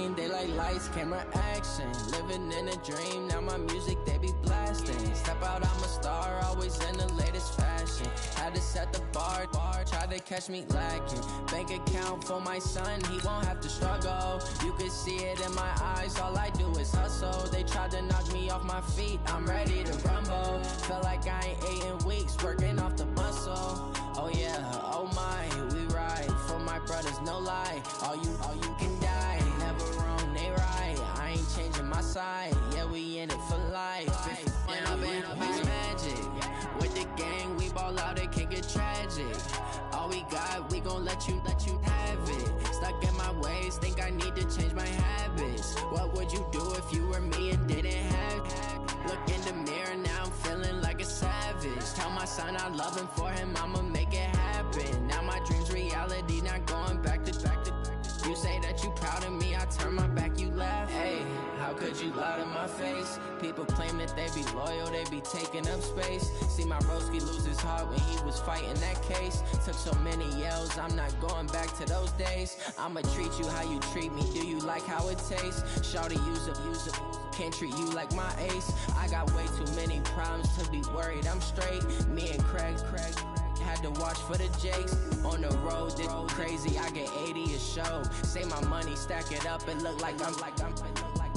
scene, they like lights, camera, action. Living in a dream, now my music they be blasting. Step out, I'm a star, always in the latest fashion. Had to set the bar, try to catch me lacking. Bank account for my son, he won't have to struggle. You can see it in my eyes, all I do is hustle. They tried to knock me off my feet, I'm ready to rumble. Felt like I ain't ate in weeks, working off the muscle. Oh yeah, oh my, we ride for my brothers, no lie. All you can die, never wrong, they right. I ain't changing my side, yeah, we in it for life. When I've been magic, with the gang, we ball out, it can get tragic. All we got, we gon' let you have it. Stuck in my ways, think I need to change my habits. What would you do if you were me and didn't have it? Look in the mirror, now I'm feeling like a savage. Tell my son I love him, for him I'ma make it happen. Now my dream's reality, not going back to. You say that you proud of me, I turn my back, you laugh. Hey, how could you lie to my face? People claim that they be loyal, they be taking up space. See my broski lose his heart when he was fighting that case. Took so many yells, I'm not going back to those days. I'ma treat you how you treat me, do you like how it tastes? Shawty, use it, can't treat you like my ace. I got way too many problems to be worried, I'm straight. Me and Craig had to watch for the Jakes. On the road, this crazy, I get 80 a show. Say my money, stack it up, it look like I'm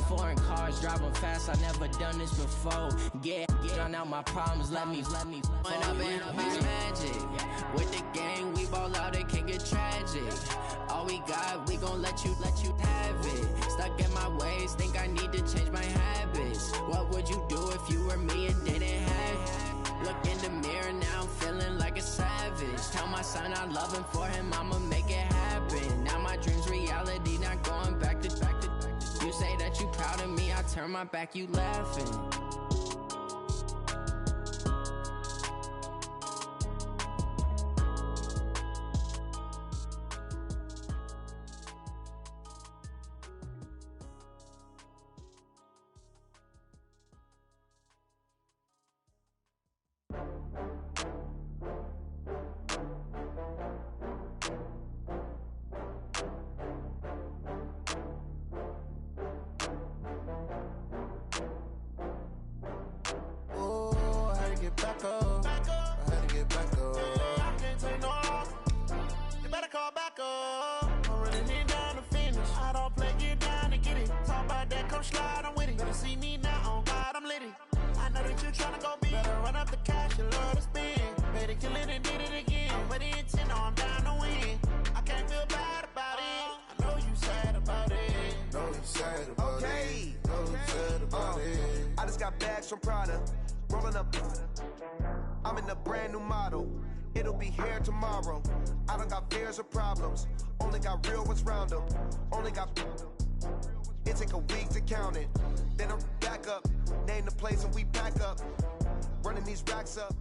foreign cars, driving fast, I never done this before. Get drown out my problems, let me When I've been magic, with the gang, we ball out, it can get tragic. All we got, we gon' let you have it. Stuck in my ways, think I need to change my habits. What would you do if you were me and didn't have it? Look in the mirror, now I'm feeling like a savage. Tell my son I love him, for him I'ma make it happen. Now my dream's reality, not going back to. You say that you proud of me, I turn my back, you laughing. Back up. I had to get back up. I can't take no loss. You better call back up. I'm running it down to finish. I don't play, get down to get it. Talk about that, come slide, I'm with it. Better see me now, on God, I'm lit it. I know that you're tryna go big. Better run up the cash, you love to spend. Better kill it and did it again. I'm with the intent, no, I'm down to win. I can't feel bad about it. I know you sad about it. Know you sad about it. Know you sad about it. I just got bags from Prada. Rolling up, I'm in a brand new model. It'll be here tomorrow. I don't got fears or problems. Only got real ones round them. Only got. It take a week to count it. Then I'm back up. Name the place and we back up. Running these racks up.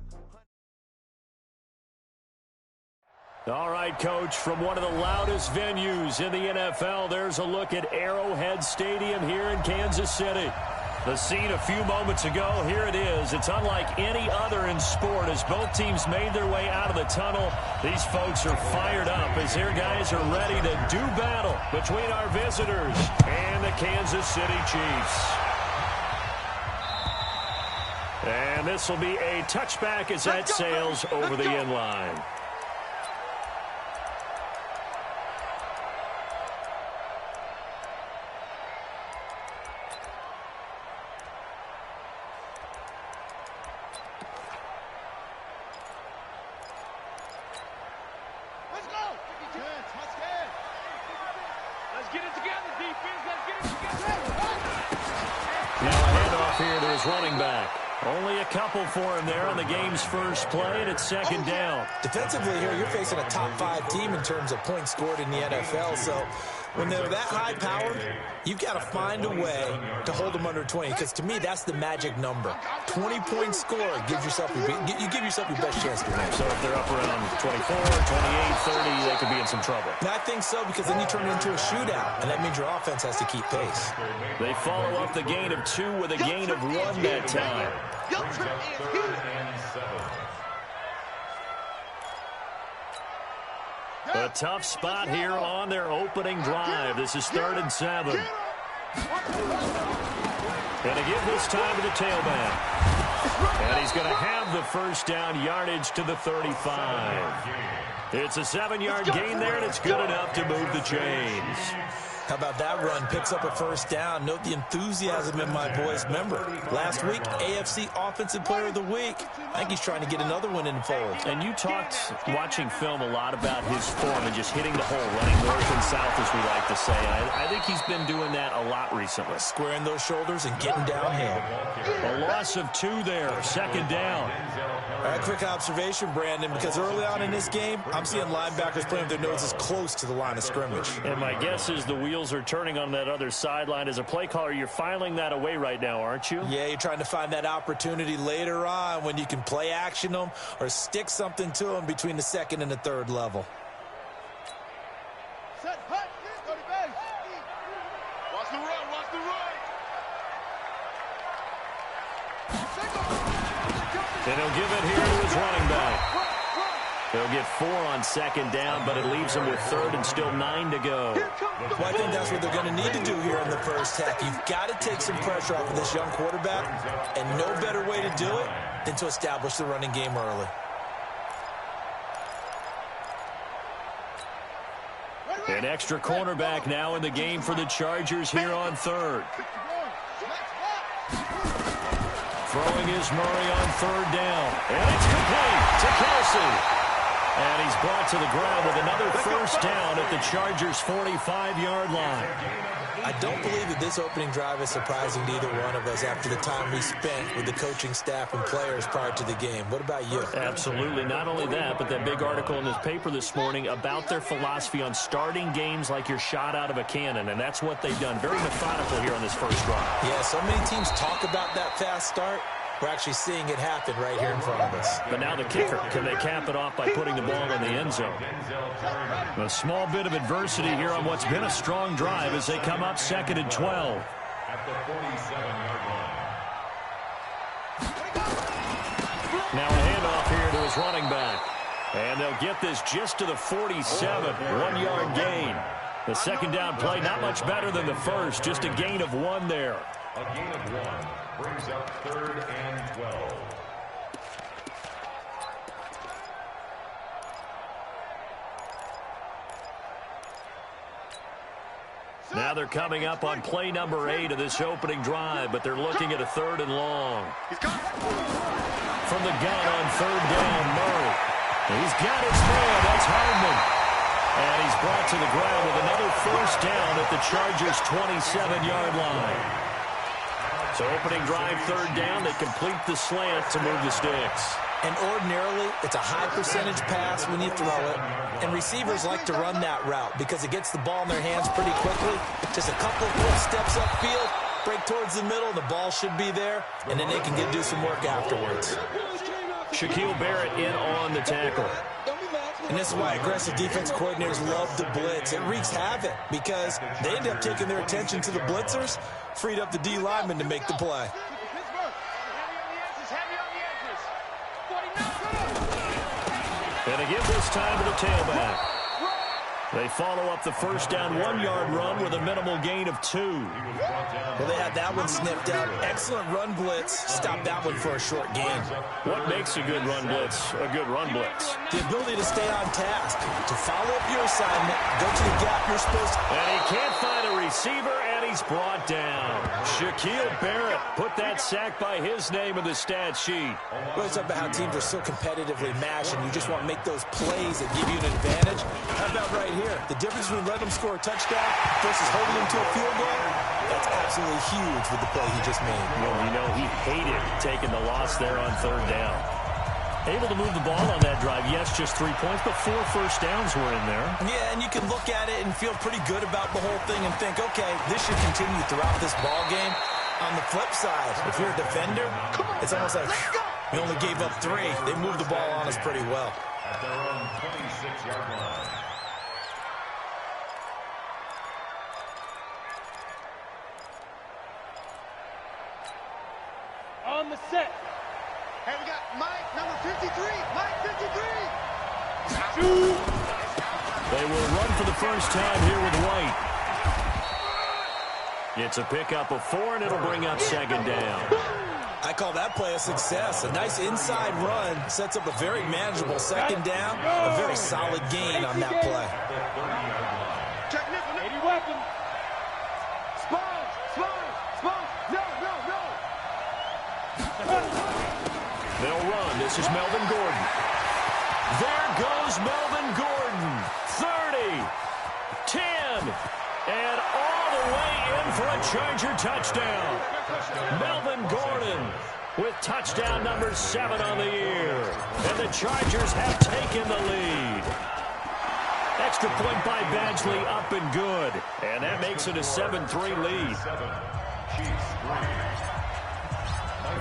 All right, Coach, from one of the loudest venues in the NFL, there's a look at Arrowhead Stadium here in Kansas City. The scene a few moments ago, here it is. It's unlike any other in sport as both teams made their way out of the tunnel. These folks are fired up as their guys are ready to do battle between our visitors and the Kansas City Chiefs. And this will be a touchback as that sails over the end line. Running back. Only a couple for him there on the game's first play, and it's second down. Defensively here, you're facing a top-5 team in terms of points scored in the NFL, so when they're that high-powered, you've got to find a way to hold them under 20, because to me, that's the magic number. 20-point score gives yourself you give yourself your best chance to win. So if they're up around 24, 28, 30, they could be in some trouble. And I think so, because then you turn it into a shootout, and that means your offense has to keep pace. They follow up the gain of 2 with a gain of 1 that time. A tough spot here on their opening drive. This is 3rd and 7. Going to give this time to the tailback. And he's going to have the first down yardage to the 35. It's a 7-yard gain there, and it's good enough to move the chains. How about that run? Picks up a first down. Note the enthusiasm in my voice. Remember, last week, AFC Offensive Player of the Week. I think he's trying to get another one in the fold. And you talked, watching film, a lot about his form and just hitting the hole, running north and south, as we like to say. And I think he's been doing that a lot recently. Squaring those shoulders and getting downhill. A loss of 2 there, 2nd down. All right, quick observation, Brandon, because early on in this game, I'm seeing linebackers playing with their noses close to the line of scrimmage. And my guess is the wheels are turning on that other sideline. As a play caller, you're filing that away right now, aren't you? Yeah, you're trying to find that opportunity later on when you can play action them or stick something to them between the 2nd and the 3rd level. Set, hut, go to base. Watch the run, watch the run. And he'll give it here to his running back. They'll get 4 on 2nd down, but it leaves them with 3rd and still 9 to go. Well, I think that's what they're going to need to do here in the first half. You've got to take some pressure off of this young quarterback, and no better way to do it than to establish the running game early. An extra cornerback now in the game for the Chargers here on 3rd. Throwing is Murray on 3rd down. And it's complete to Kelsey. And he's brought to the ground with another first down at the Chargers' 45-yard line. I don't believe that this opening drive is surprising to either one of us after the time we spent with the coaching staff and players prior to the game. What about you? Absolutely. Not only that, but that big article in this paper this morning about their philosophy on starting games like you're shot out of a cannon, and that's what they've done. Very methodical here on this first drive. Yeah, so many teams talk about that fast start. We're actually seeing it happen right here in front of us. But now the kicker, can they cap it off by putting the ball in the end zone? A small bit of adversity here on what's been a strong drive as they come up 2nd and 12. At the 47-yard line. Now a handoff here to his running back. And they'll get this just to the 47, 1-yard gain. The 2nd down play not much better than the first, just a gain of 1 there. A gain of 1 brings up 3rd and 12. Now they're coming up on play number 8 of this opening drive, but they're looking at a 3rd and long. From the gun on 3rd down, Murray. He's got his man. That's Hardman. And he's brought to the ground with another first down at the Chargers' 27-yard line. So opening drive, 3rd down. They complete the slant to move the sticks. And ordinarily, it's a high percentage pass when you throw it. And receivers like to run that route because it gets the ball in their hands pretty quickly. Just a couple of quick steps upfield, break towards the middle, and the ball should be there. And then they can do some work afterwards. Shaquille Barrett in on the tackle. And this is why aggressive defense coordinators love to blitz. It wreaks havoc because they end up taking their attention to the blitzers, freed up the D lineman to make the play. And they give this time to the tailback. They follow up the first down 1-yard run with a minimal gain of 2. Well, they had that one sniffed out. Excellent run blitz. Stopped that one for a short gain. What makes a good run blitz a good run blitz? The ability to stay on task, to follow up your assignment, go to the gap you're supposed to. And he can't find a receiver, and he's brought down. Shaquille Barrett put that sack by his name in the stat sheet. Well, it's about how teams are so competitively matched, and you just want to make those plays that give you an advantage. How about right here? The difference between letting them score a touchdown versus holding them to a field goal, that's absolutely huge with the play he just made. Well, you know, he hated taking the loss there on 3rd down. Able to move the ball on that drive. Yes, just 3 points, but 4 first downs were in there. Yeah, and you can look at it and feel pretty good about the whole thing and think, okay, this should continue throughout this ball game. On the flip side, if you're a defender, it's almost like we only gave up 3. They moved the ball on us pretty well. At their own 26-yard line. On the set. Hey, we got Mike, number 53. Mike, 53. will run for the first time here with White. It's a pickup of 4, and it'll bring up second down. I call that play a success. A nice inside run sets up a very manageable second down. A very solid gain on that play. Check this. 80 weapons. Spot. No. They'll run. This is Melvin Gordon. There goes Melvin Gordon. 30, 10, and all the way in for a Charger touchdown. Melvin Gordon with touchdown number 7 on the year. And the Chargers have taken the lead. Extra point by Badgley, up and good. And that makes it a 7-3 lead.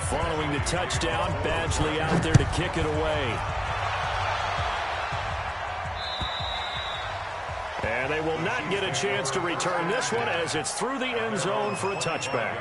Following the touchdown, Badgley out there to kick it away. And they will not get a chance to return this one as it's through the end zone for a touchback.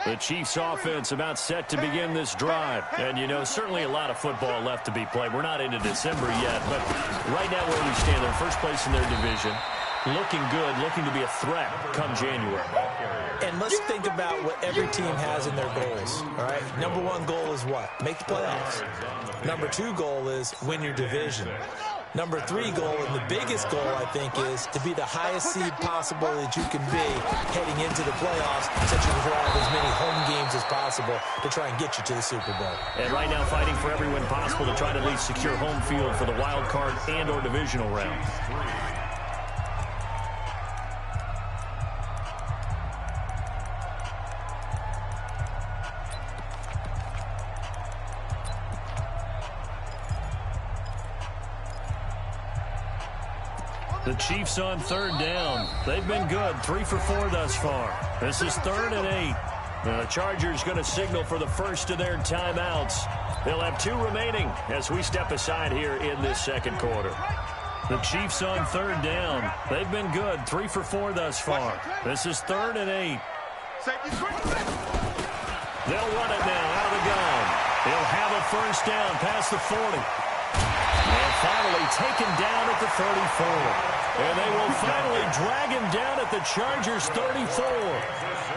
The Chiefs offense about set to begin this drive. And, you know, certainly a lot of football left to be played. We're not into December yet, but right now where we stand, they're first place in their division. Looking good, looking to be a threat come January. And let's think about what every team has in their goals, all right? Number 1 goal is what? Make the playoffs. Number 2 goal is win your division. Number 3 goal, and the biggest goal, I think, is to be the highest seed possible that you can be heading into the playoffs, so that you can have as many home games as possible to try and get you to the Super Bowl. And right now fighting for every win possible to try to at least secure home field for the wild card and or divisional round. The Chiefs on third down. They've been good, 3 for 4 thus far. This is 3rd and 8. The Chargers going to signal for the first of their timeouts. They'll have 2 remaining as we step aside here in this second quarter. The Chiefs on third down. They've been good, 3 for 4 thus far. This is 3rd and 8. They'll run it now out of the gun. They'll have a first down past the 40. And finally taken down at the 34. And they will finally drag him down at the Chargers' 34.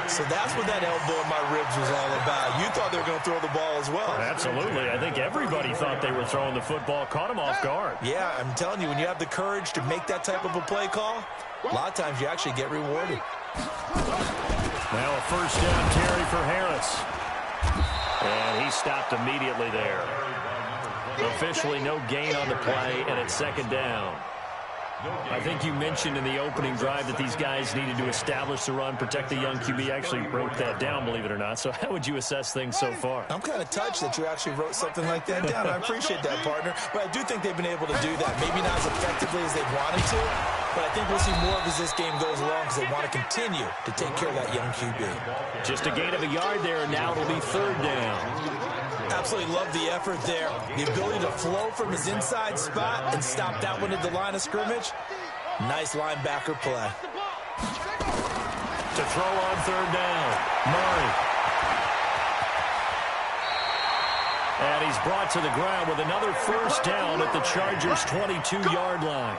So that's what that elbow in my ribs was all about. You thought they were going to throw the ball as well. Absolutely. I think everybody thought they were throwing the football. Caught him off guard. Yeah, I'm telling you, when you have the courage to make that type of a play call, a lot of times you actually get rewarded. Now a first down carry for Harris. And he stopped immediately there. Officially no gain on the play, and it's second down. I think you mentioned in the opening drive that these guys needed to establish the run, protect the young QB. Actually wrote that down, believe it or not. So how would you assess things so far? I'm kind of touched that you actually wrote something like that down. I appreciate that, partner. But I do think they've been able to do that. Maybe not as effectively as they wanted to, but I think we'll see more of as this game goes along because they want to continue to take care of that young QB. Just a gain of a yard there, and now it'll be third down. Absolutely love the effort there. The ability to flow from his inside spot and stop that one at the line of scrimmage. Nice linebacker play. To throw on third down, Murray. And he's brought to the ground with another first down at the Chargers' 22-yard line.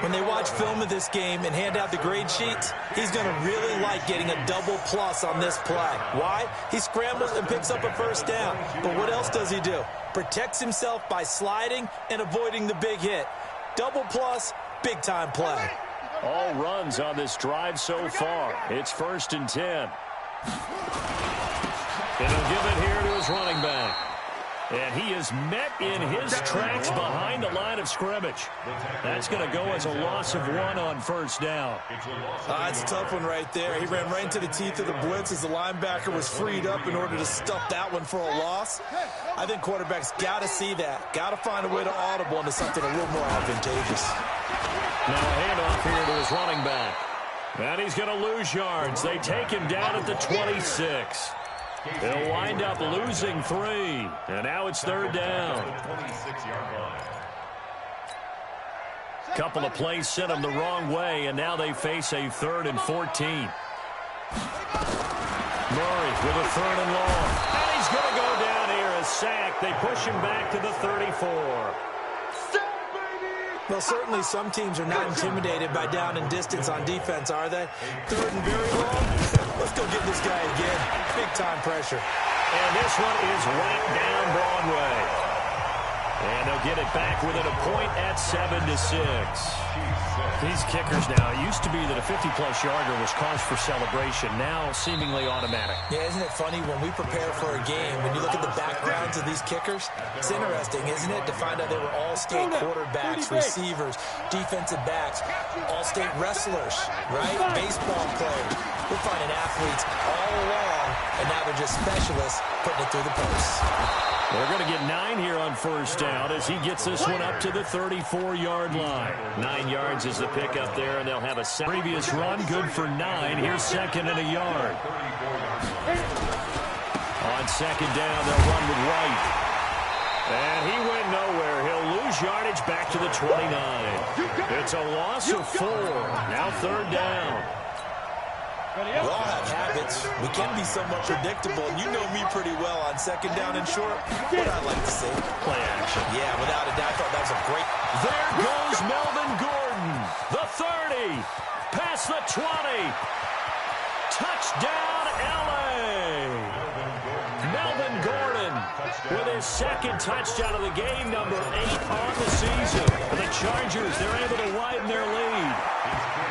When they watch film of this game and hand out the grade sheets, he's going to really like getting a double plus on this play. Why? He scrambles and picks up a first down. But what else does he do? Protects himself by sliding and avoiding the big hit. Double plus, big-time play. All runs on this drive so far. It's 1st and 10. And he'll give it here to his running back. And he is met in his tracks behind the line of scrimmage. That's going to go as a loss of 1 on first down. It's a tough one right there. He ran right into the teeth of the blitz as the linebacker was freed up in order to stuff that one for a loss. I think quarterbacks got to see that. Got to find a way to audible into something a little more advantageous. Now a handoff here to his running back. And he's going to lose yards. They take him down at the 26. They'll wind up losing 3. And now it's third down. Couple of plays sent them the wrong way, and now they face a 3rd and 14. Murray with a 3rd and long. And he's going to go down here, a sack. They push him back to the 34. Well, certainly some teams are not intimidated by down and distance on defense, are they? 3rd and very long. Let's go get this guy again. Big-time pressure. And this one is right down Broadway. And they'll get it back within a point at 7-6. These kickers now, it used to be that a 50-plus yarder was cause for celebration. Now, seemingly automatic. Yeah, isn't it funny when we prepare for a game, when you look at the backgrounds of these kickers, it's interesting, isn't it, to find out they were all-state quarterbacks, receivers, defensive backs, all-state wrestlers, right? Baseball players. We're finding athletes all along, and now they're just specialists putting it through the posts. They're going to get 9 here on 1st down as he gets this one up to the 34-yard line. 9 yards is the pickup there, and they'll have a previous run good for 9. Here's 2nd and a yard. On 2nd down, they'll run with White. And he went nowhere. He'll lose yardage back to the 29. It's a loss of 4. Now 3rd down. We all have habits. We can be somewhat predictable, and you know me pretty well on 2nd down and short. What I like to see. Play action. Yeah, without a doubt, I thought that was a great. There goes Melvin Gordon. The 30. Past the 20. Touchdown, L.A. Melvin Gordon with his 2nd touchdown of the game, number 8 on the season. And the Chargers, they're able to widen their lead.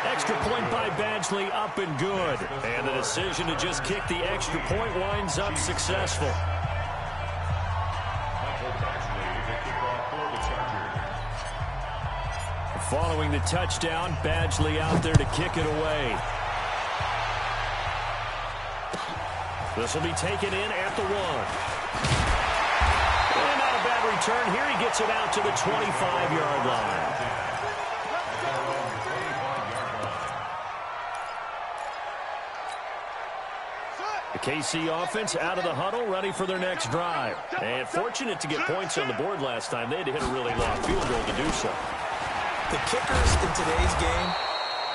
Extra point by Badgley, up and good. And the decision to just kick the extra point winds up successful. Following the touchdown, Badgley out there to kick it away. This will be taken in at the 1. And not a bad return here. He gets it out to the 25-yard line. The KC offense out of the huddle, ready for their next drive. And fortunate to get points on the board last time. They had to hit a really long field goal to do so. The kickers in today's game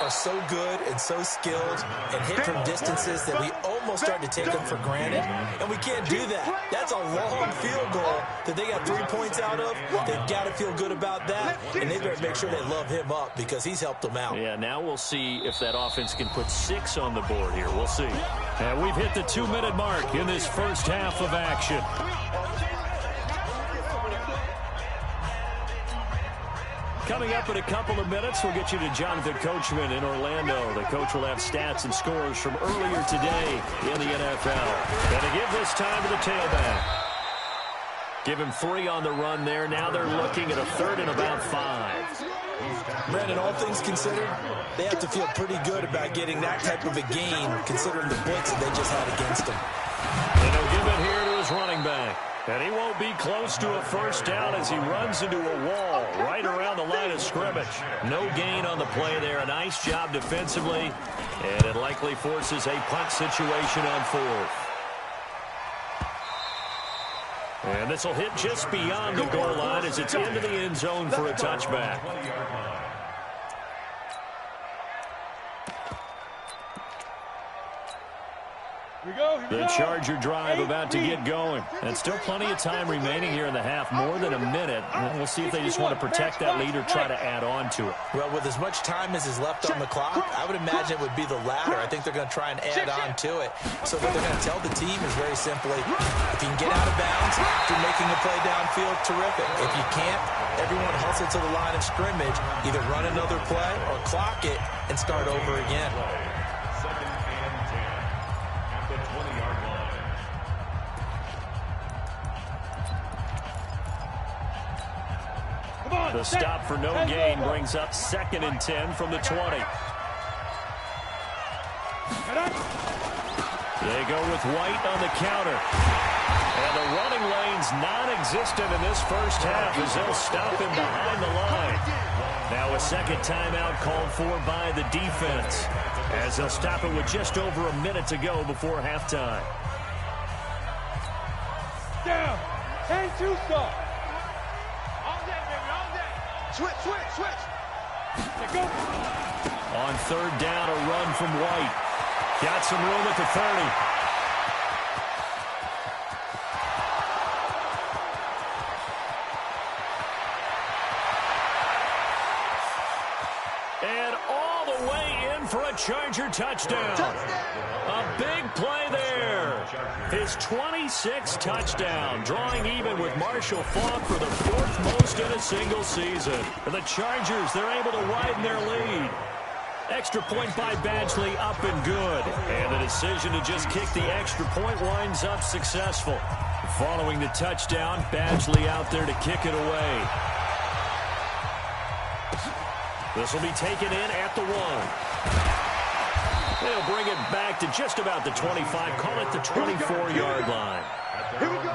are so good and so skilled and hit from distances that we almost start to take them for granted. And we can't do that. That's a long field goal that they got 3 points out of. They've got to feel good about that. And they better make sure they love him up because he's helped them out. Yeah, now we'll see if that offense can put 6 on the board here. We'll see. And we've hit the 2-minute mark in this first half of action. Coming up in a couple of minutes, we'll get you to Jonathan Coachman in Orlando. The coach will have stats and scores from earlier today in the NFL. Going to give this time to the tailback. Give him 3 on the run there. Now they're looking at a 3rd and about 5. Brandon, all things considered, they have to feel pretty good about getting that type of a gain considering the blitz that they just had against them. And he'll give it here to his running back. And he won't be close to a 1st down as he runs into a wall right around the line of scrimmage. No gain on the play there. A nice job defensively. And it likely forces a punt situation on 4th. And this will hit just beyond the goal line as it's into the end zone for a touchback. The Charger drive about to get going. And still plenty of time remaining here in the half, more than a minute. We'll see if they just want to protect that lead or try to add on to it. Well, with as much time as is left on the clock, I would imagine it would be the latter. I think they're going to try and add on to it. So what they're going to tell the team is very simply, if you can get out of bounds after making a play downfield, terrific. If you can't, everyone hustle to the line of scrimmage, either run another play or clock it and start over again. The stop for no gain brings up 2nd and 10 from the 20. They go with White on the counter. And the running lane's non-existent in this first half as they'll stop him behind the line. Now a 2nd timeout called for by the defense as they'll stop it with just over a minute to go before halftime. Down. 10-2 stop. Switch. Go. On 3rd down, a run from White. Got some room at the 30. in for a Charger touchdown. A big play there. His 26th touchdown, drawing even with Marshall Faulk for the 4th most in a single season. And the Chargers, they're able to widen their lead. Extra point by Badgley, up and good. And the decision to just kick the extra point winds up successful. Following the touchdown, Badgley out there to kick it away. This will be taken in at the 1. They'll bring it back to just about the 25. Call it the 24-yard line. Here we go.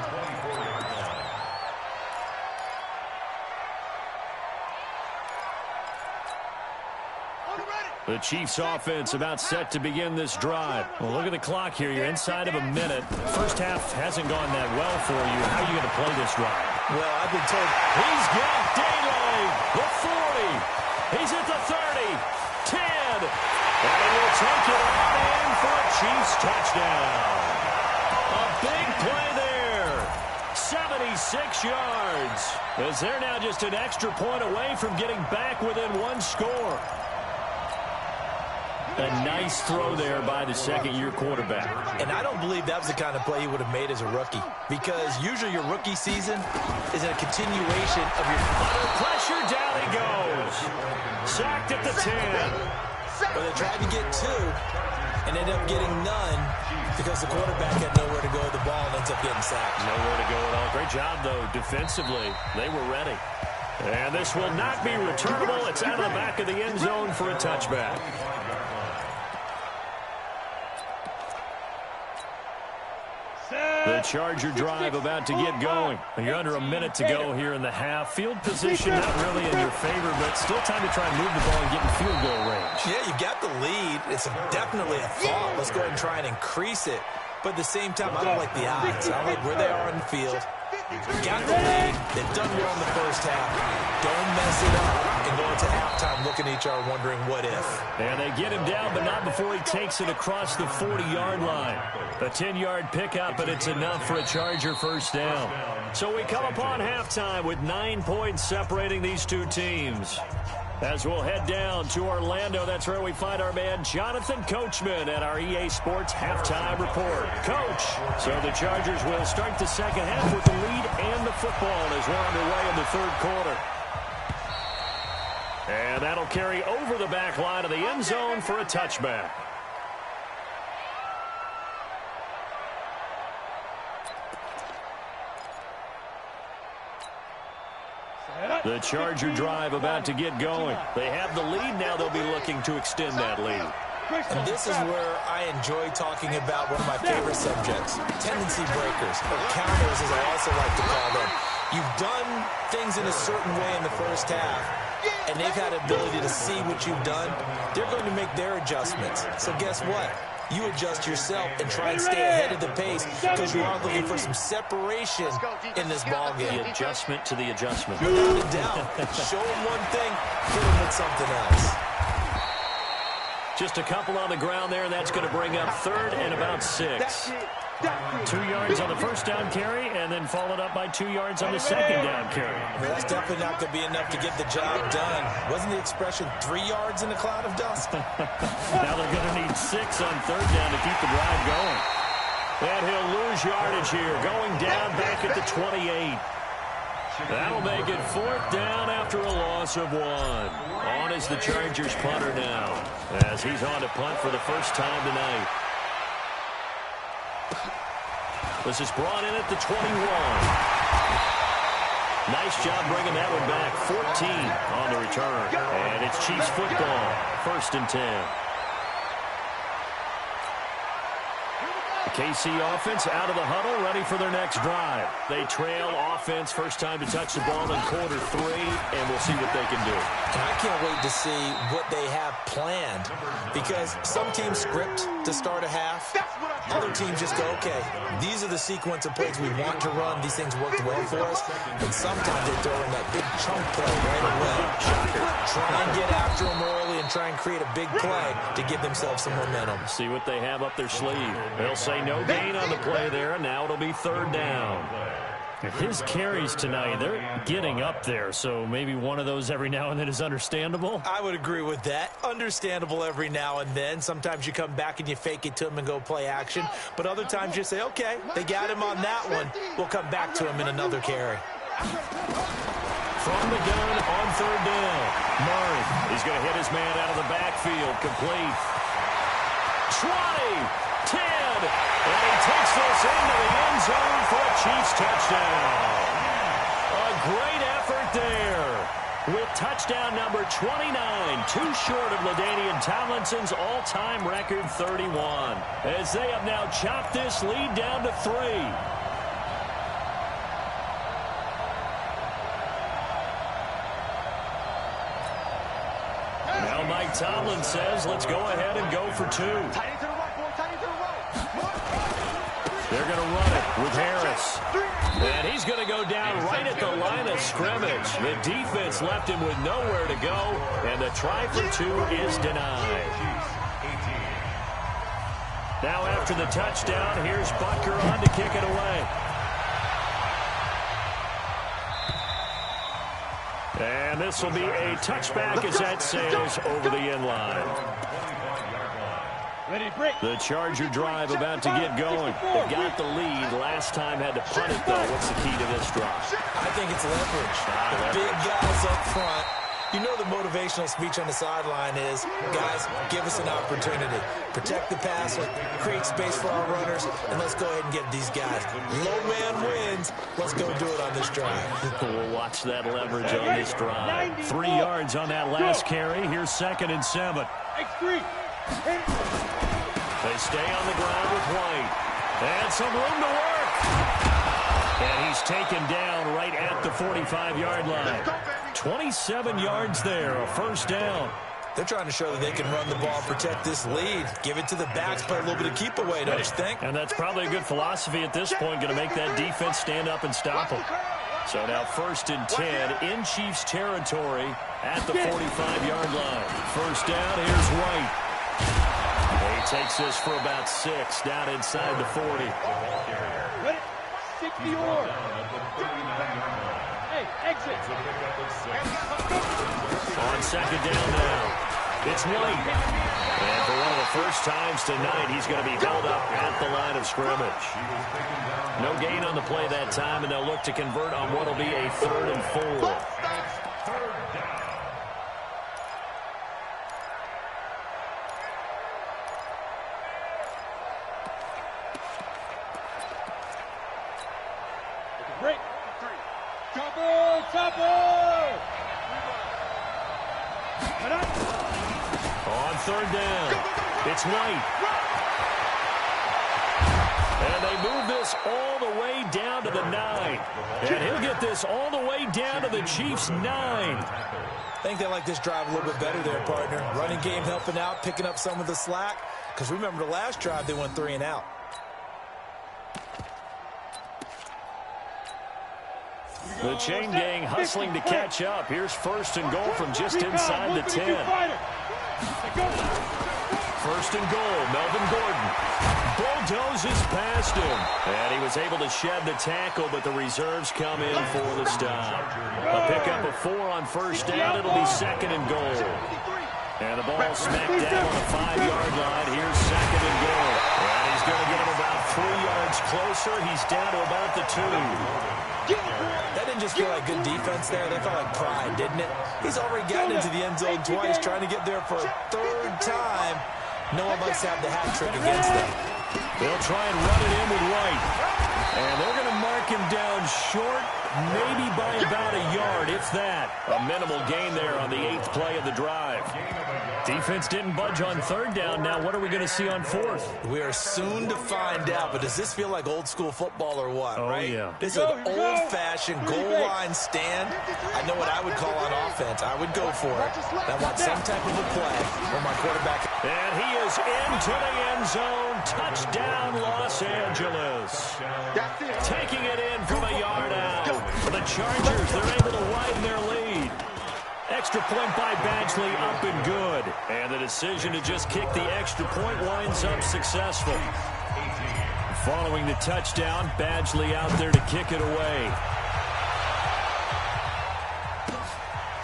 The Chiefs offense about set to begin this drive. Well, look at the clock here. You're inside of a minute. First half hasn't gone that well for you. How are you going to play this drive? Well, I've been told He's got daylight. The 40. He's at the 30. 10. And he'll take it on in for a Chiefs touchdown. A big play there. 76 yards. As they're now just an extra point away from getting back within 1 score. A nice throw there by the second-year quarterback. And I don't believe that was the kind of play he would have made as a rookie. Because usually your rookie season is a continuation of your... Under pressure, down he goes. Sacked at the 10. But they tried to get 2 and ended up getting none because the quarterback had nowhere to go with the ball and ends up getting sacked. Nowhere to go at all. Great job, though, defensively. They were ready. And this will not be returnable. It's out of the back of the end zone for a touchback. The Charger drive about to get going. You're under a minute to go here in the half. Field position not really in your favor, but still time to try and move the ball and get in field goal range. Yeah, you got the lead. It's definitely a thought. Let's go ahead and try and increase it. But at the same time, I don't like the odds. I like where they are on the field. Got the lead. They've done well in the first half. Don't mess it up and go into halftime looking at each other wondering what if. And they get him down, but not before he takes it across the 40-yard line. A 10-yard pickup, and it's enough for a Charger first down. So we come upon halftime with 9 points separating these two teams. As we'll head down to Orlando, that's where we find our man Jonathan Coachman at our EA Sports Halftime Report. Coach, so the Chargers will start the second half with the lead and the football as we're underway in the third quarter. And that'll carry over the back line of the end zone for a touchback. The Charger drive about to get going. They have the lead. Now they'll be looking to extend that lead. And this is where I enjoy talking about one of my favorite subjects, tendency breakers, or counters as I also like to call them. You've done things in a certain way in the first half, and they've had the ability to see what you've done. They're going to make their adjustments. So guess what? You adjust yourself and try and stay ahead of the pace because you are looking for some separation in this ball game. The adjustment to the adjustment. Without a doubt. Show them one thing, hit them with something else. Just a couple on the ground there, and that's going to bring up third and about 6. 2 yards on the first down carry, and then followed up by 2 yards on the second down carry. Well, that's definitely not going to be enough to get the job done. Wasn't the expression 3 yards in a cloud of dust? Now they're going to need 6 on third down to keep the drive going. And he'll lose yardage here, going down back at the 28. That'll make it 4th down after a loss of 1. On is the Chargers punter now, as he's on to punt for the first time tonight. This is brought in at the 21. Nice job bringing that one back. 14 on the return. And it's Chiefs football. 1st and 10. The KC offense out of the huddle, ready for their next drive. They trail offense, first time to touch the ball in quarter 3, and we'll see what they can do. And I can't wait to see what they have planned, because some teams script to start a half. Other teams just go, okay, these are the sequence of plays we want to run. These things worked well for us. And sometimes they throw in that big chunk play right away. Try and get after them early and try and create a big play to give themselves some momentum. See what they have up their sleeve. They'll say no gain on the play there, and now it'll be 3rd down. His carries tonight, they're getting up there, so maybe one of those every now and then is understandable. I would agree with that. Understandable every now and then. Sometimes you come back and you fake it to him and go play action, but other times you say, okay, they got him on that one. We'll come back to him in another carry. From the gun on third down, Murray. He's going to hit his man out of the backfield, complete. 20, 10, and he takes this into the end zone for a Chiefs touchdown. A great effort there with touchdown number 29, too short of LaDainian Tomlinson's all-time record 31, as they have now chopped this lead down to 3. Now Mike Tomlin says, let's go ahead and go for 2. They're going to run it with Harris. And he's going to go down right at the line of scrimmage. The defense left him with nowhere to go, and the try for 2 is denied. Now after the touchdown, here's Butker on to kick it away. And this will be a touchback as that sails over the end line. The Charger drive about to get going. They got the lead. Last time had to punt it, though. What's the key to this drive? I think it's leverage. The big guys up front. You know the motivational speech on the sideline is, guys, give us an opportunity. Protect the passer, create space for our runners, and let's go ahead and get these guys. Low man wins. Let's go do it on this drive. We'll watch that leverage on this drive. 3 yards on that last carry. Here's 2nd and 7. They stay on the ground with White. And some room to work. And he's taken down right at the 45-yard line. 27 yards there, a first down. They're trying to show that they can run the ball, protect this lead, give it to the backs, play a little bit of keep away, don't you think? And that's probably a good philosophy at this point, going to make that defense stand up and stop them. So now 1st and 10 in Chiefs territory at the 45-yard line. First down, here's White. He takes this for about 6 down inside the 40. 60 or. Hey, exit. On 2nd down now, it's White. And for one of the first times tonight, he's going to be held up at the line of scrimmage. No gain on the play that time, and they'll look to convert on what will be a 3rd and 4. Break. Chopper! On 3rd down, it's White. And they move this all the way down to the 9. And he'll get this all the way down to the Chiefs' 9. I think they like this drive a little bit better there, partner. Running game helping out, picking up some of the slack. Because remember the last drive, they went 3 and out. The chain gang hustling to catch up. Here's 1st and goal from just inside the 10. 1st and goal, Melvin Gordon bulldozes past him. And he was able to shed the tackle, but the reserves come in for the stop. A pickup of 4 on 1st down. It'll be 2nd and goal. And the ball smacked down on the 5-yard line. Here's 2nd and goal. And he's going to get him about 3 yards closer. He's down to about the 2. That didn't just feel like good defense there. That felt like pride, didn't it? He's already gotten into the end zone twice, trying to get there for a 3rd time. No one likes to have the hat trick against them. They'll try and run it in with White. And they're going to mark him down short, maybe by about a yard, if that. A minimal gain there on the 8th play of the drive. Defense didn't budge on 3rd down. Now what are we going to see on 4th? We are soon to find out, but does this feel like old school football or what, right? Yeah. This is an old-fashioned goal line stand. I know what I would call on offense. I would go for it. I want some type of a play where my quarterback... And he is into the end zone. Touchdown, Los Angeles. Taking it in from a yard out. For the Chargers, they're able to widen their lead. Extra point by Badgley, up and good. And the decision to just kick the extra point winds up successful. Following the touchdown, Badgley out there to kick it away.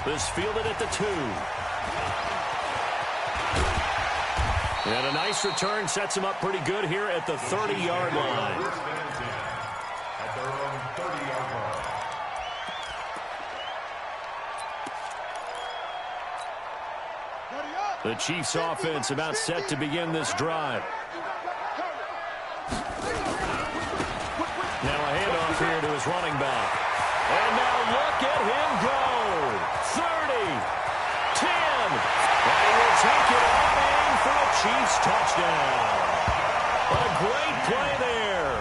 This fielded at the 2. And a nice return sets him up pretty good here at the 30-yard line. At their own 30-yard line. The Chiefs offense about set to begin this drive. Now a handoff here to his running back. And now look at him go. 30, 10, and he will take it all in for a Chiefs touchdown. A great play there.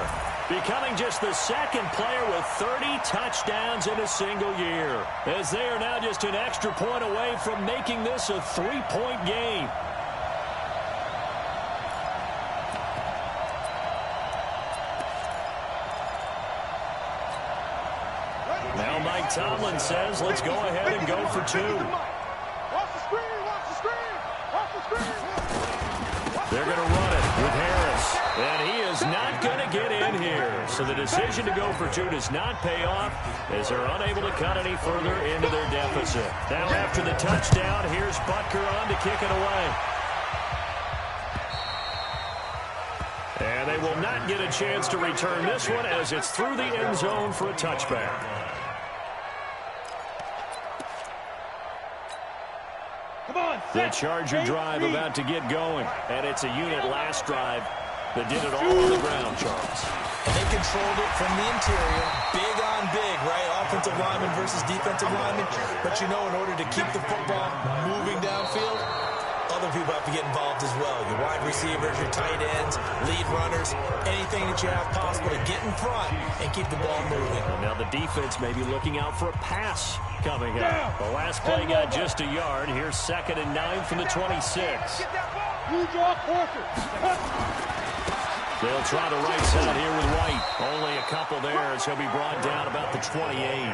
Becoming just the second player with 30 touchdowns in a single year. As they are now just an extra point away from making this a 3-point game. Now Mike Tomlin says, let's go ahead and go for 2. They're going to run it with Harris. And he is not going to get in here. So the decision to go for 2 does not pay off as they're unable to cut any further into their deficit. Now after the touchdown, here's Butker on to kick it away. And they will not get a chance to return this one as it's through the end zone for a touchback. The Charger drive about to get going. And it's a unit last drive that did it all on the ground, Charles. And they controlled it from the interior. Big on big, right? Offensive lineman versus defensive lineman. But you know, in order to keep the football moving downfield, other people have to get involved as well. Your wide receivers, your tight ends, lead runners, anything that you have possible to get in front and keep the ball moving. And now the defense may be looking out for a pass coming up. The last play got just a yard. Here's 2nd and 9 from the 26. They'll try the right side here with White. Only a couple there as he'll be brought down about the 28.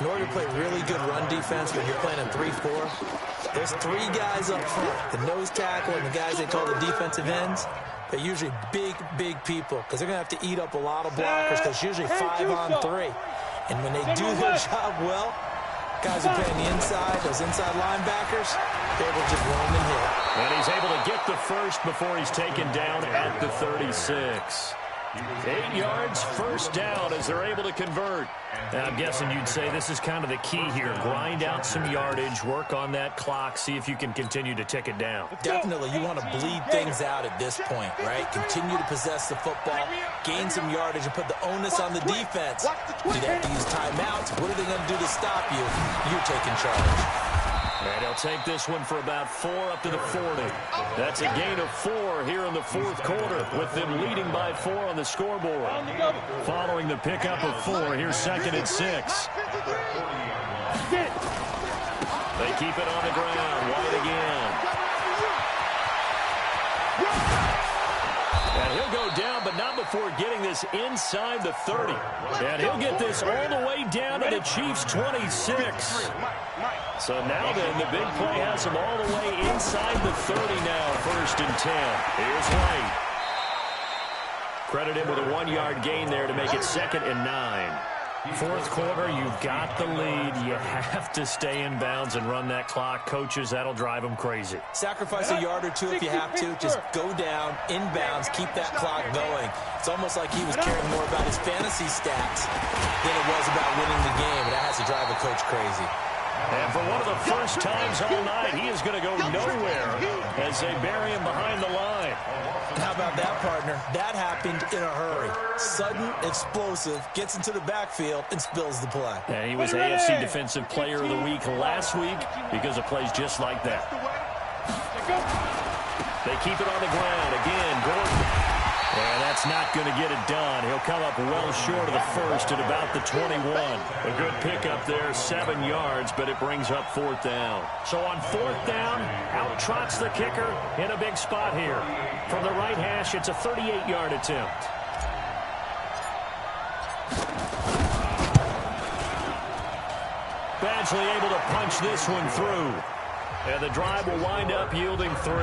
In order to play really good run defense when you're playing in 3-4, there's 3 guys up front, the nose tackle and the guys they call the defensive ends. They're usually big, big people because they're going to have to eat up a lot of blockers because it's usually 5 on 3. And when they do their job well, guys who play on the inside, those inside linebackers, they're able to just roam and hit. And he's able to get the first before he's taken down at the 36. 8 yards, first down as they're able to convert. Now, I'm guessing you'd say this is kind of the key here. Grind out some yardage, work on that clock, see if you can continue to tick it down. Definitely, you want to bleed things out at this point, right? Continue to possess the football, gain some yardage, and put the onus on the defense. Do they have to use timeouts? What are they going to do to stop you? You're taking charge. And he'll take this one for about 4 up to the 40. That's a gain of 4 here in the 4th quarter with them leading by 4 on the scoreboard. Following the pickup of 4, here's 2nd and 6. They keep it on the ground. White again. And he'll go down, but not before getting this inside the 30. And he'll get this all the way down to the Chiefs' 26. So now then, the big play has him all the way inside the 30 now, 1st and 10. Here's White. Credit him with a 1-yard gain there to make it 2nd and 9. 4th quarter, you've got the lead. You have to stay in bounds and run that clock. Coaches, that'll drive them crazy. Sacrifice a yard or 2 if you have to. Just go down, in bounds, keep that clock going. It's almost like he was caring more about his fantasy stats than it was about winning the game. That has to drive a coach crazy. And for one of the first times all night, he is going to go nowhere as they bury him behind the line. How about that, partner? That happened in a hurry. Sudden, explosive, gets into the backfield, and spills the play. And he was AFC Defensive Player of the Week last week because of plays just like that. They keep it on the ground. Again, Gordon. And that's not going to get it done. He'll come up well short of the first at about the 21. A good pickup there, 7 yards, but it brings up 4th down. So on 4th down, out trots the kicker in a big spot here. From the right hash, it's a 38-yard attempt. Badgley able to punch this one through. And the drive will wind up yielding 3.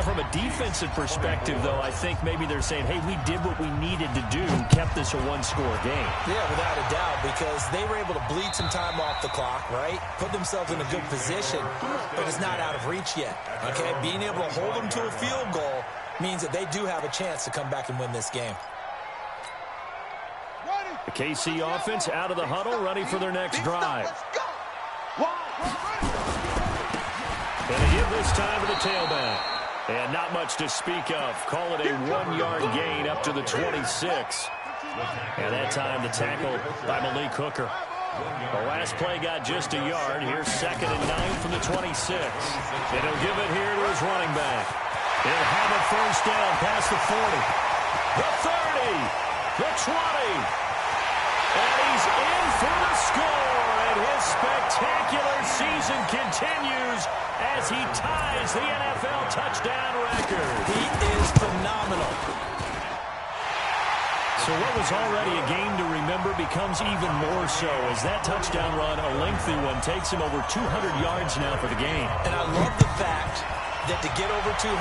From a defensive perspective, though, I think maybe they're saying, hey, we did what we needed to do, kept this a one-score game. Yeah, without a doubt, because they were able to bleed some time off the clock, right? Put themselves in a good position, but it's not out of reach yet, okay? Being able to hold them to a field goal means that they do have a chance to come back and win this game. The KC offense out of the huddle, ready for their next drive. Gonna give this time to the tailback. And not much to speak of. Call it a 1-yard gain up to the 26. And that time the tackle by Malik Hooker. The last play got just a yard. Here's 2nd and 9 from the 26. And he'll give it here to his running back. He'll have a first down past the 40. The 30. The 20. And he's in for the score. And his spectacular season continues as he ties the NFL touchdown record. He is phenomenal. So what was already a game to remember becomes even more so as that touchdown run, a lengthy one, takes him over 200 yards now for the game. And I love the fact that to get over 200,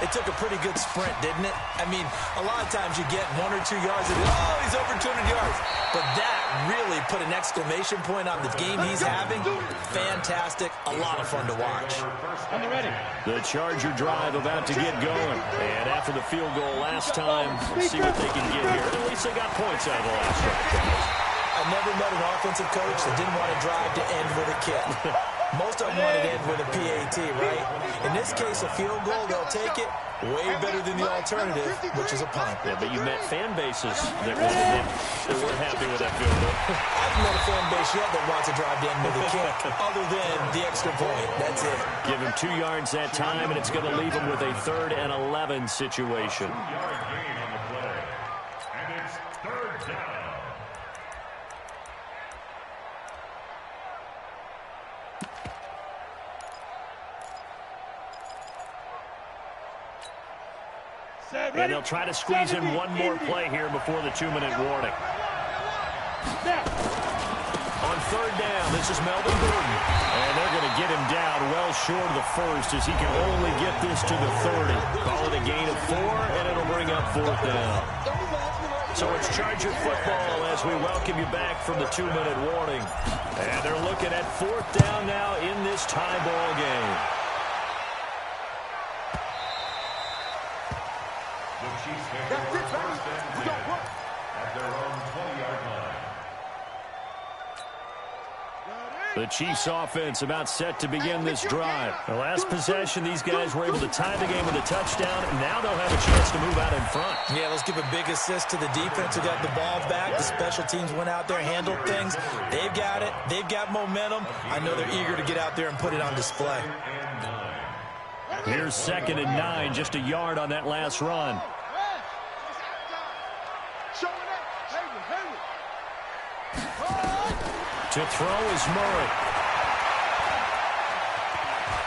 it took a pretty good sprint, didn't it? I mean, a lot of times you get 1 or 2 yards and, oh, he's over 200 yards. But that really put an exclamation point on the game he's having. Fantastic. A lot of fun to watch. The Charger drive about to get going. And after the field goal last time, let's see what they can get here. At least they got points out of the last drive. I never met an offensive coach that didn't want to drive to end with a kick. Most of them wanted to end with a PAT, right? In this case, a field goal, they'll take it. Way better than the alternative, which is a punt. Yeah, but you met fan bases that weren't happy with that field goal. I haven't met a fan base yet that wants to drive to end with a kick, other than the extra point. That's it. Give him 2 yards that time, and it's going to leave him with a 3rd and 11 situation. 2-yard gain on the play. And it's 3rd down. And they'll try to squeeze in one more play here before the 2-minute warning. On 3rd down, this is Melvin Gordon. And they're going to get him down well short of the 1st as he can only get this to the 30. Call it a gain of 4, and it'll bring up 4th down. So it's Charger football as we welcome you back from the 2-minute warning. And they're looking at 4th down now in this tie ball game. The Chiefs take over 1st and 10 at their own 20-yard line. The Chiefs offense about set to begin this drive. The last possession, these guys were able to tie the game with a touchdown, and now they'll have a chance to move out in front. Yeah, let's give a big assist to the defense who got the ball back. The special teams went out there, handled things. They've got it. They've got momentum. I know they're eager to get out there and put it on display. Here's 2nd and 9, just a yard on that last run. To throw is Murray.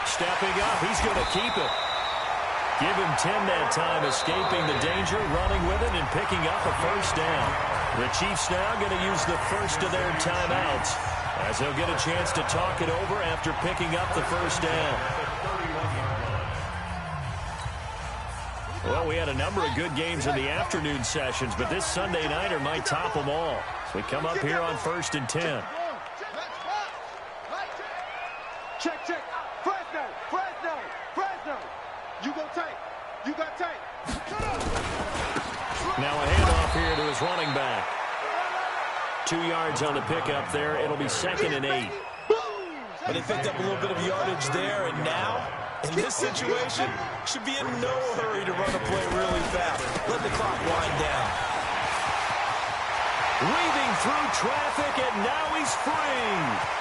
Stepping up, he's going to keep it. Give him 10 that time, escaping the danger, running with it, and picking up a 1st down. The Chiefs now going to use the first of their timeouts as they'll get a chance to talk it over after picking up the 1st down. Well, we had a number of good games in the afternoon sessions, but this Sunday nighter might top them all. So we come up here on 1st and 10. Check. Fresno. You go tight. You got tight. Now a handoff here to his running back. 2 yards on the pickup there. It'll be 2nd and 8. But they picked up a little bit of yardage there, and now, in this situation, should be in no hurry to run a play really fast. Let the clock wind down. Weaving through traffic, and now he's free.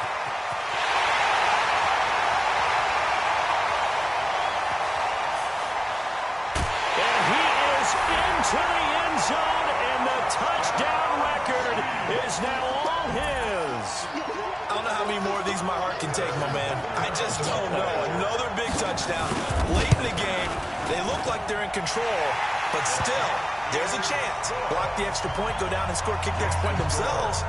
To the end zone, and the touchdown record is now all his. I don't know how many more of these my heart can take, my man. I just don't know. Another big touchdown. Late in the game, they look like they're in control, but still, there's a chance. Block the extra point, go down and score, kick the extra point themselves.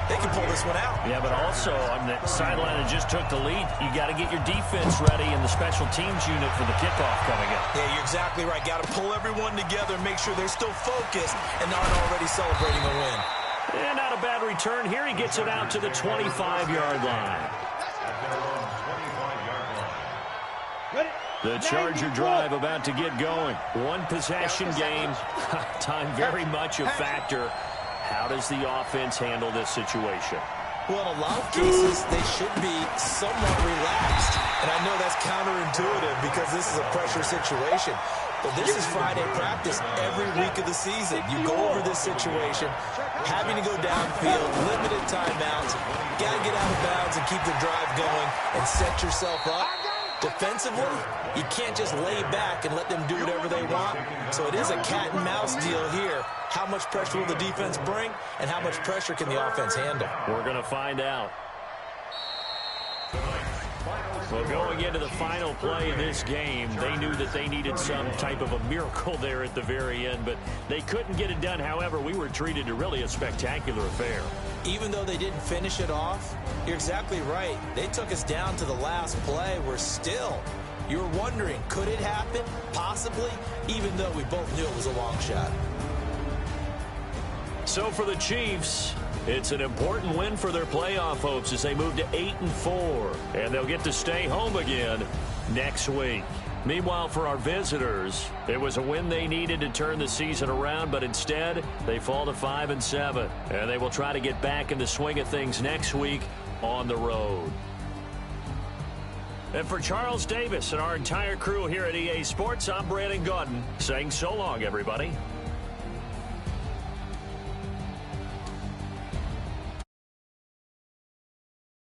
they can pull this one out. Yeah, but also on the sideline that just took the lead, you got to get your defense ready and the special teams unit for the kickoff coming up. Yeah, you're exactly right. Got to pull everyone together and make sure they're still focused and not already celebrating a win. And not a bad return. Here he gets it out to the 25-yard line. The Charger drive about to get going. One possession game. Time very much a factor. How does the offense handle this situation? Well, in a lot of cases, they should be somewhat relaxed. And I know that's counterintuitive because this is a pressure situation. But this is Friday practice every week of the season. You go over this situation, having to go downfield, limited timeouts, got to get out of bounds and keep the drive going and set yourself up. Defensively, you can't just lay back and let them do whatever they want. So it is a cat and mouse deal here. How much pressure will the defense bring, and how much pressure can the offense handle? We're going to find out. Well, going into the final play of this game, they knew that they needed some type of a miracle there at the very end, but they couldn't get it done. However, we were treated to really a spectacular affair. Even though they didn't finish it off, you're exactly right. They took us down to the last play. We're still, you're wondering, could it happen? Possibly, even though we both knew it was a long shot. So for the Chiefs, it's an important win for their playoff hopes as they move to 8-4, and they'll get to stay home again next week. Meanwhile, for our visitors, it was a win they needed to turn the season around, but instead, they fall to 5-7, and they will try to get back in the swing of things next week on the road. And for Charles Davis and our entire crew here at EA Sports, I'm Brandon Gaudin saying so long, everybody.